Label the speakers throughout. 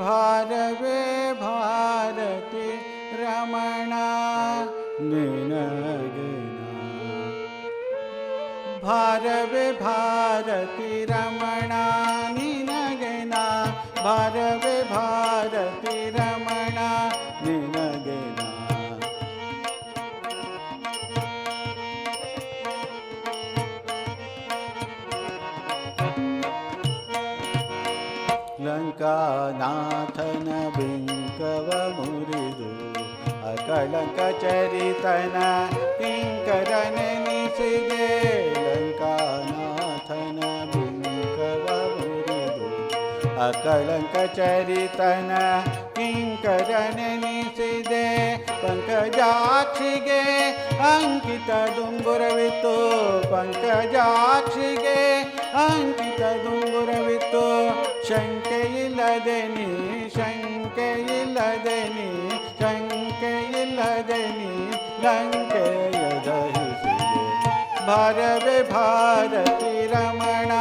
Speaker 1: ಭಾರವೇ ಭಾರತಿ ರಮಣ ನಿನಗೆ ಭಾರವೇ ಭಾರತಿ ರಮಣ ನಿನಗೆ ಭಾರವೇ ಭಾರತಿ ರಮಣ ನಿನಗೆ ಲಂಕಾನಾಥನ ಬಿಂಕವ ಮುರಿದು ಅಕಳಂಕ ಚರಿತನ ಕಿಂಕರನೆನಿಸಿದೆ ಲಂಕಾನಾಥನ ಬಿಂಕವ ಮುರಿದು ಅಕಳಂಕ ಚರಿತನ ಕಿಂಕರನೆನಿಸಿದೆ ಪಂಕಜಾಕ್ಷಿಗೆ ಅಂಕಿತ ದುಂಗುರವಿತ್ತು ಪಂಕಜಾಕ್ಷಿಗೆ ಅಂಕಿತ ದುಂಗುರವಿತ್ತು ಶಂಕೆಯಿಲ್ಲದೆ ನೀ ಶಂಕೆಯಿಲ್ಲದೆ ನೀ ಶಂಕೆಯಿಲ್ಲದೆ ನೀ ಲಂಕೆಯ ದಹಿಸಿದೆ ಭಾರವೇ ಭಾರತಿ ರಮಣ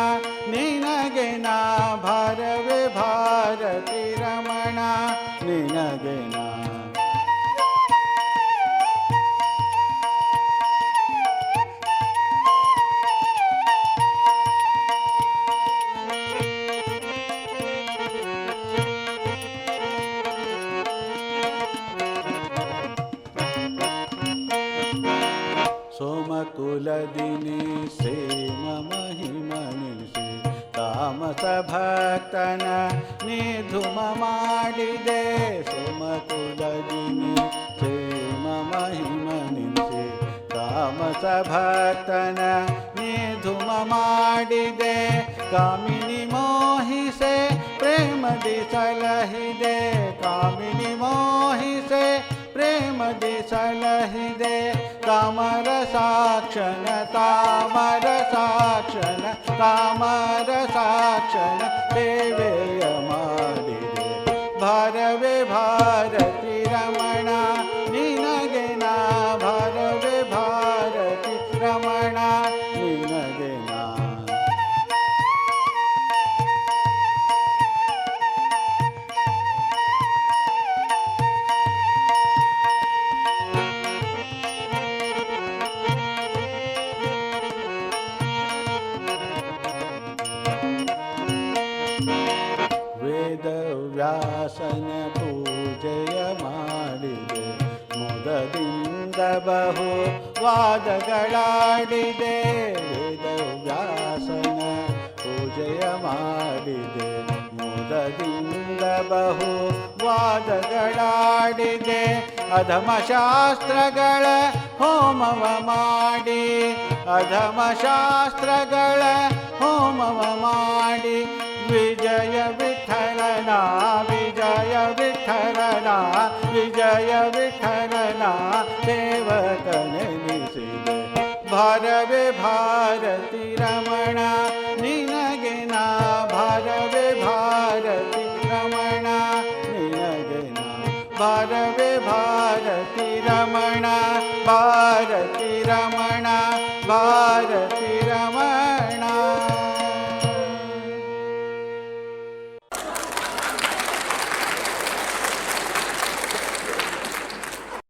Speaker 1: ನಿನಗೆ ನಾ ಭಾರವೇ ಭಾರತಿ ರಮಣ ನಿನಗೆ ನಾ ಸೋಮಕುಲದಿನಿ ಸೇಮ ಮಹಿಮನಿಸಿ ತಾಮಸ ಭಕ್ತನ ನಿಧುಮ ಮಾಡಿದೆ ಸೋಮಕುಲದಿನಿ ಸೇಮ ಮಹಿಮನಿಸಿ ತಾಮಸ ಭಕ್ತನ ನಿಧುಮ ಮಾಡಿದೆ ಕಾಮಿನಿ ಮೋಹಿಸೆ ಪ್ರೇಮದಿ ಸಲಹಿದೆ ಕಾಮಿನಿ ಮೋಹಿಸೆ ಪ್ರೇಮದಿ ಸಲಹಿದೆ ತಾಮರ ಸಾಕ್ಷಣ ತಾಮರ ಸಾಕ್ಷಣ ತಾಮರ ಸಾಕ್ಷಣ ಸೇವೆಯ ಮಾಡಿದೆ ಭಾರವೇ ಭಾರತಿ ರಮಣ ನಿನಗೆ ನಾ ಭಾರವೇ ಭಾರತಿ ರಮಣ ನಿನಗೆ ನಾ ವೇದವ್ಯಾಸನ ಪೂಜೆಯ ಮಾಡಿದೆ ಮುದದಿಂದ ಬಹು ವಾದಗಳಾಡಿದೆ ವೇದವ್ಯಾಸನ ಪೂಜೆಯ ಮಾಡಿದೆ ಮುದದಿಂದ ಬಹು ವಾದಗಳಾಡಿದೆ ಅಧಮಶಾಸ್ತ್ರಗಳ ಹೋಮವ ಮಾಡಿ ಅಧಮಶಾಸ್ತ್ರಗಳ ಹೋಮವ ಮಾಡಿ ವಿಜಯ ವಿಠಲನ ವಿಜಯ ವಿಠಲನ ವಿಜಯ ವಿಠಲನ ಸೇವಕನೆನಿಸಿದೆ ಭಾರವೇ ಭಾರತಿ ರಮಣ ನಿನಗೆ ನಾ ಭಾರವೇ ಭಾರತಿ ರಮಣ ನಿನಗೆ ನಾ ಭಾರವೇ ಭಾರತಿ ರಮಣ ಭಾರತಿ ರಮಣ ಭಾರತಿ